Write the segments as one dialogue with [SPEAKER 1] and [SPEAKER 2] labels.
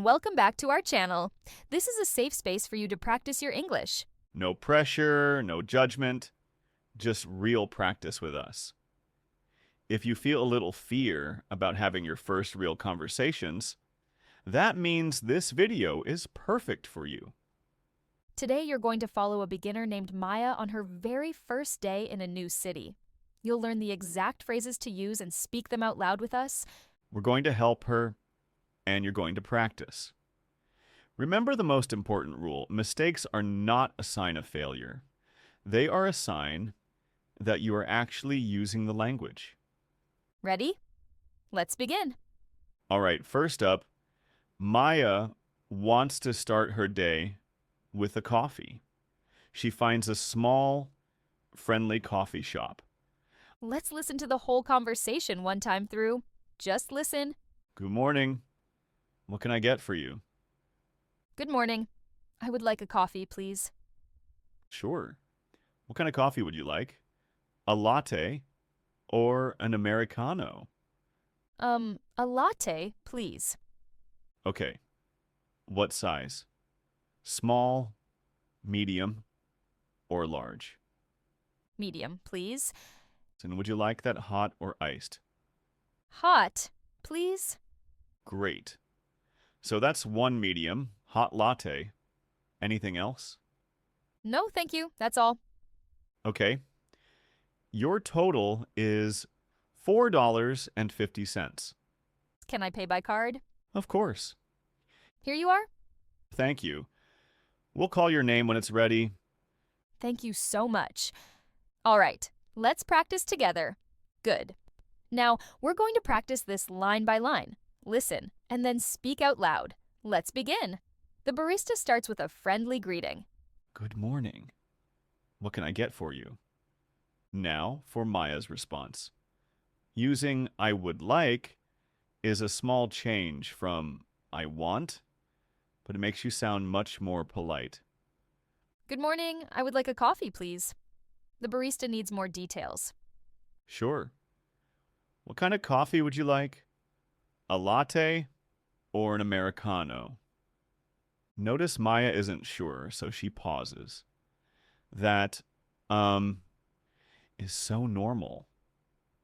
[SPEAKER 1] welcome back to our channel. This is a safe space for you to practice your English.
[SPEAKER 2] No pressure, no judgment, just real practice with us. If you feel a little fear about having your first real conversations, that means this video is perfect for you.
[SPEAKER 1] Today you're going to follow a beginner named Maya on her very first day in a new city. You'll learn the exact phrases to use and speak them out loud with us.
[SPEAKER 2] We're going to help her, and you're going to practice. Remember the most important rule: mistakes are not a sign of failure. They are a sign that you are actually using the language.
[SPEAKER 1] Ready? Let's begin.
[SPEAKER 2] All right, first up, Maya wants to start her day with a coffee. She finds a small, friendly coffee shop.
[SPEAKER 1] Let's listen to the whole conversation one time through. Just listen.
[SPEAKER 2] Good morning. What can I get for you?
[SPEAKER 1] Good morning. I would like a coffee, please.
[SPEAKER 2] Sure. What kind of coffee would you like? A latte or an Americano?
[SPEAKER 1] A latte, please.
[SPEAKER 2] Okay. What size? Small, medium, or large?
[SPEAKER 1] Medium, please.
[SPEAKER 2] And would you like that hot or iced?
[SPEAKER 1] Hot, please.
[SPEAKER 2] Great. So that's one medium, hot latte. Anything else?
[SPEAKER 1] No, thank you. That's all.
[SPEAKER 2] Okay. Your total is $4.50.
[SPEAKER 1] Can I pay by card?
[SPEAKER 2] Of course.
[SPEAKER 1] Here you are.
[SPEAKER 2] Thank you. We'll call your name when it's ready.
[SPEAKER 1] Thank you so much. All right, let's practice together. Good. Now, we're going to practice this line by line. Listen, and then speak out loud. Let's begin. The barista starts with a friendly greeting.
[SPEAKER 2] Good morning. What can I get for you? Now for Maya's response. Using I would like is a small change from I want, but it makes you sound much more polite.
[SPEAKER 1] Good morning. I would like a coffee, please. The barista needs more details.
[SPEAKER 2] Sure. What kind of coffee would you like? A latte or an Americano? Notice Maya isn't sure, so she pauses. That, is so normal.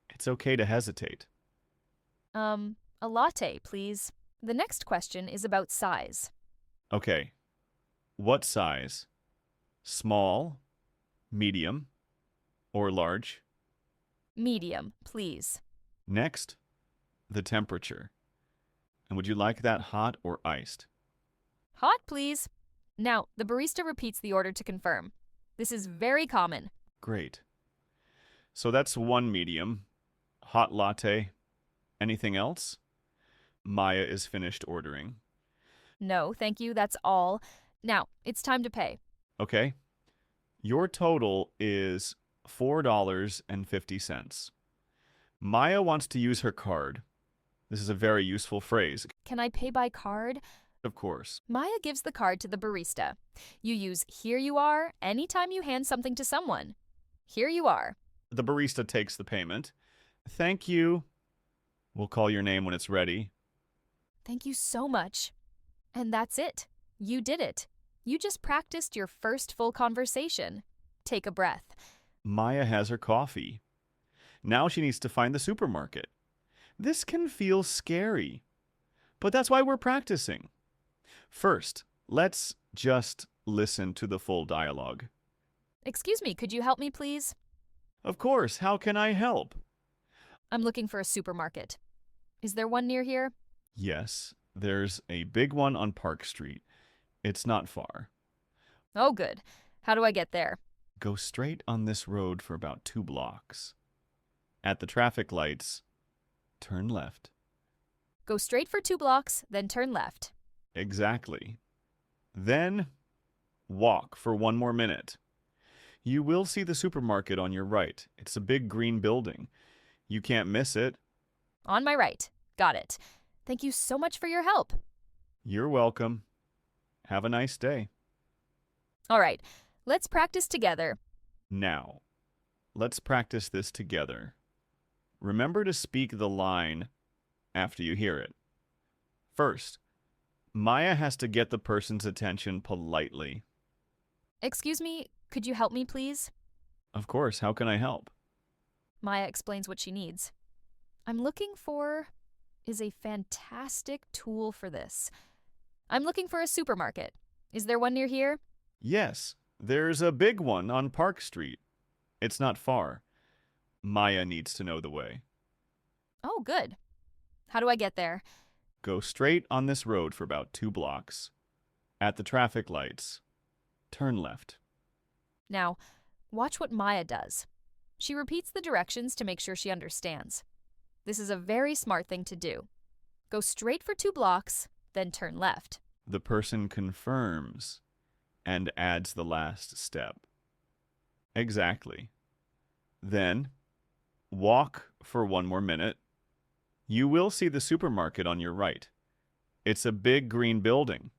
[SPEAKER 2] It's okay to hesitate.
[SPEAKER 1] A latte, please. The next question is about size.
[SPEAKER 2] Okay. What size? Small, medium, or large?
[SPEAKER 1] Medium, please.
[SPEAKER 2] Next, the temperature. And would you like that hot or iced?
[SPEAKER 1] Hot, please. Now, the barista repeats the order to confirm. This is very common.
[SPEAKER 2] Great. So that's one medium, hot latte. Anything else? Maya is finished ordering.
[SPEAKER 1] No, thank you. That's all. Now, it's time to pay.
[SPEAKER 2] Okay. Your total is $4.50. Maya wants to use her card. This is a very useful phrase.
[SPEAKER 1] Can I pay by card?
[SPEAKER 2] Of course.
[SPEAKER 1] Maya gives the card to the barista. You use here you are anytime you hand something to someone. Here you are.
[SPEAKER 2] The barista takes the payment. Thank you. We'll call your name when it's ready.
[SPEAKER 1] Thank you so much. And that's it. You did it. You just practiced your first full conversation. Take a breath.
[SPEAKER 2] Maya has her coffee. Now she needs to find the supermarket. This can feel scary, but that's why we're practicing. First, let's just listen to the full dialogue.
[SPEAKER 1] Excuse me, could you help me, please?
[SPEAKER 2] Of course, how can I help?
[SPEAKER 1] I'm looking for a supermarket. Is there one near here?
[SPEAKER 2] Yes, there's a big one on Park Street. It's not far.
[SPEAKER 1] Oh, good. How do I get there?
[SPEAKER 2] Go straight on this road for about 2 blocks. At the traffic lights, turn left.
[SPEAKER 1] Go straight for 2 blocks, then turn left.
[SPEAKER 2] Exactly. Then walk for 1 more minute. You will see the supermarket on your right. It's a big green building. You can't miss it.
[SPEAKER 1] On my right. Got it. Thank you so much for your help.
[SPEAKER 2] You're welcome. Have a nice day.
[SPEAKER 1] All right, let's practice together.
[SPEAKER 2] Now, let's practice this together. Remember to speak the line after you hear it. First, Maya has to get the person's attention politely.
[SPEAKER 1] Excuse me, could you help me, please?
[SPEAKER 2] Of course, how can I help?
[SPEAKER 1] Maya explains what she needs. I'm looking for is a fantastic tool for this. I'm looking for a supermarket. Is there one near here?
[SPEAKER 2] Yes, there's a big one on Park Street. It's not far. Maya needs to know the way.
[SPEAKER 1] Oh, good. How do I get there?
[SPEAKER 2] Go straight on this road for about 2 blocks. At the traffic lights, turn left.
[SPEAKER 1] Now, watch what Maya does. She repeats the directions to make sure she understands. This is a very smart thing to do. Go straight for 2 blocks, then turn left.
[SPEAKER 2] The person confirms and adds the last step. Exactly. Then, walk for 1 more minute. You will see the supermarket on your right. It's a big green building.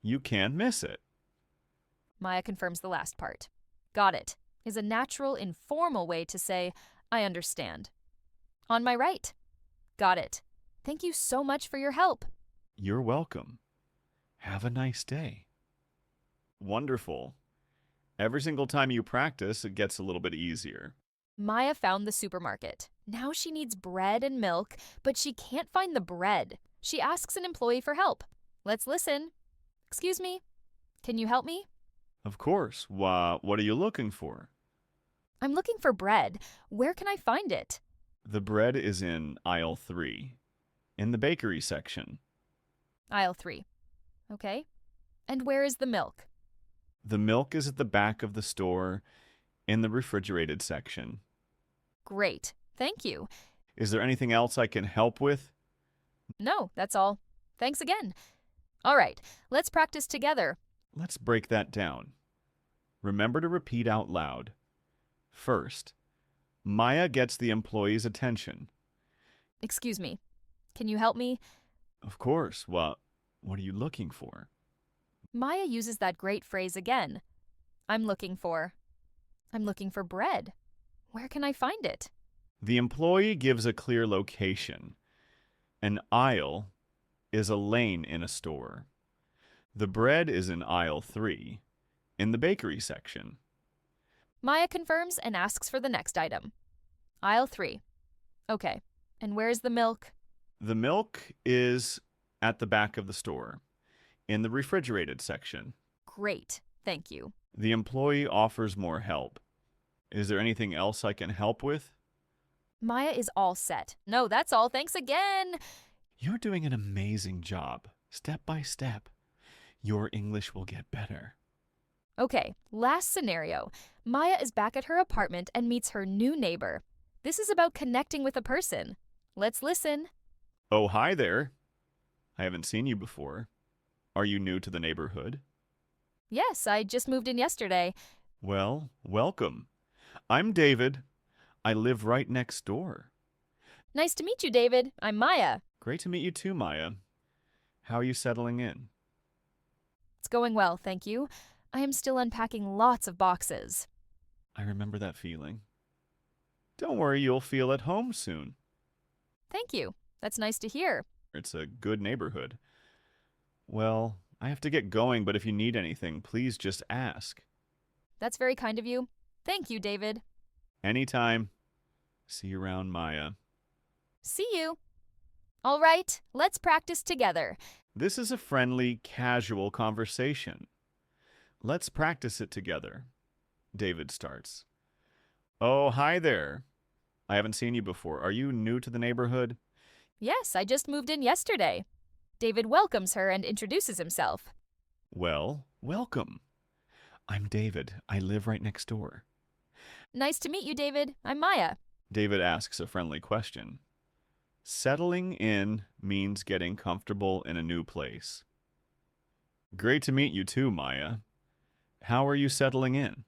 [SPEAKER 2] You can't miss it.
[SPEAKER 1] Maya confirms the last part. Got it is a natural, informal way to say, I understand. On my right. Got it. Thank you so much for your help.
[SPEAKER 2] You're welcome. Have a nice day. Wonderful. Every single time you practice, it gets a little bit easier.
[SPEAKER 1] Maya found the supermarket. Now she needs bread and milk, but she can't find the bread. She asks an employee for help. Let's listen. Excuse me, can you help me?
[SPEAKER 2] Of course. What are you looking for?
[SPEAKER 1] I'm looking for bread. Where can I find it?
[SPEAKER 2] The bread is in aisle 3, in the bakery section.
[SPEAKER 1] Aisle 3. Okay. And where is the milk?
[SPEAKER 2] The milk is at the back of the store, in the refrigerated section.
[SPEAKER 1] Great. Thank you.
[SPEAKER 2] Is there anything else I can help with?
[SPEAKER 1] No, that's all. Thanks again. All right, let's practice together.
[SPEAKER 2] Let's break that down. Remember to repeat out loud. First, Maya gets the employee's attention.
[SPEAKER 1] Excuse me. Can you help me?
[SPEAKER 2] Of course. What are you looking for?
[SPEAKER 1] Maya uses that great phrase again. I'm looking for bread. Where can I find it?
[SPEAKER 2] The employee gives a clear location. An aisle is a lane in a store. The bread is in aisle 3, in the bakery section.
[SPEAKER 1] Maya confirms and asks for the next item. Aisle 3. Okay. And where's the milk?
[SPEAKER 2] The milk is at the back of the store, in the refrigerated section.
[SPEAKER 1] Great. Thank you.
[SPEAKER 2] The employee offers more help. Is there anything else I can help with?
[SPEAKER 1] Maya is all set. No, that's all. Thanks again.
[SPEAKER 2] You're doing an amazing job, step by step. Your English will get better.
[SPEAKER 1] Okay, last scenario. Maya is back at her apartment and meets her new neighbor. This is about connecting with a person. Let's listen.
[SPEAKER 2] Oh, hi there. I haven't seen you before. Are you new to the neighborhood?
[SPEAKER 1] Yes, I just moved in yesterday.
[SPEAKER 2] Well, welcome. I'm David. I live right next door.
[SPEAKER 1] Nice to meet you, David. I'm Maya.
[SPEAKER 2] Great to meet you too, Maya. How are you settling in?
[SPEAKER 1] It's going well, thank you. I am still unpacking lots of boxes.
[SPEAKER 2] I remember that feeling. Don't worry, you'll feel at home soon.
[SPEAKER 1] Thank you. That's nice to hear.
[SPEAKER 2] It's a good neighborhood. Well, I have to get going, but if you need anything, please just ask.
[SPEAKER 1] That's very kind of you. Thank you, David.
[SPEAKER 2] Anytime. See you around, Maya.
[SPEAKER 1] See you. All right, let's practice together.
[SPEAKER 2] This is a friendly, casual conversation. Let's practice it together. David starts. Oh, hi there. I haven't seen you before. Are you new to the neighborhood?
[SPEAKER 1] Yes, I just moved in yesterday. David welcomes her and introduces himself.
[SPEAKER 2] Well, welcome. I'm David. I live right next door.
[SPEAKER 1] Nice to meet you, David. I'm Maya.
[SPEAKER 2] David asks a friendly question. Settling in means getting comfortable in a new place. Great to meet you too, Maya. How are you settling in?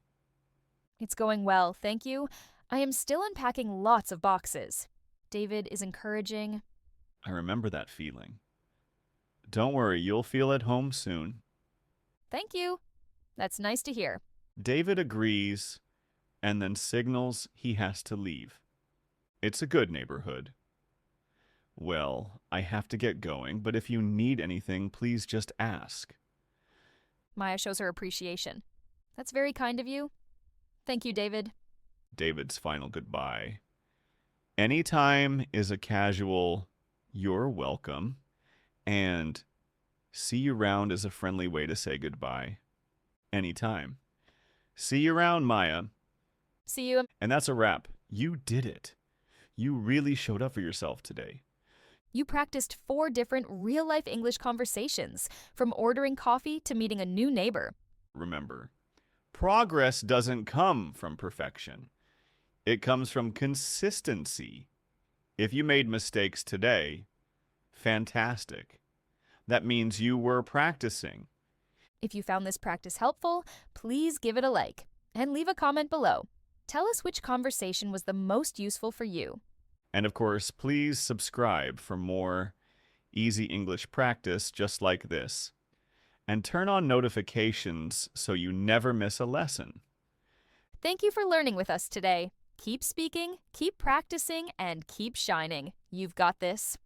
[SPEAKER 1] It's going well, thank you. I am still unpacking lots of boxes. David is encouraging.
[SPEAKER 2] I remember that feeling. Don't worry, you'll feel at home soon.
[SPEAKER 1] Thank you. That's nice to hear.
[SPEAKER 2] David agrees and then signals he has to leave. It's a good neighborhood. Well, I have to get going, but if you need anything, please just ask.
[SPEAKER 1] Maya shows her appreciation. That's very kind of you. Thank you, David.
[SPEAKER 2] David's final goodbye. Anytime is a casual, you're welcome, and see you round is a friendly way to say goodbye. Anytime. See you around, Maya.
[SPEAKER 1] See you.
[SPEAKER 2] And that's a wrap. You did it. You really showed up for yourself today.
[SPEAKER 1] You practiced 4 different real-life English conversations, from ordering coffee to meeting a new neighbor.
[SPEAKER 2] Remember, progress doesn't come from perfection. It comes from consistency. If you made mistakes today, fantastic. That means you were practicing.
[SPEAKER 1] If you found this practice helpful, please give it a like and leave a comment below. Tell us which conversation was the most useful for you.
[SPEAKER 2] And of course, please subscribe for more easy English practice just like this. And turn on notifications so you never miss a lesson.
[SPEAKER 1] Thank you for learning with us today. Keep speaking, keep practicing, and keep shining. You've got this.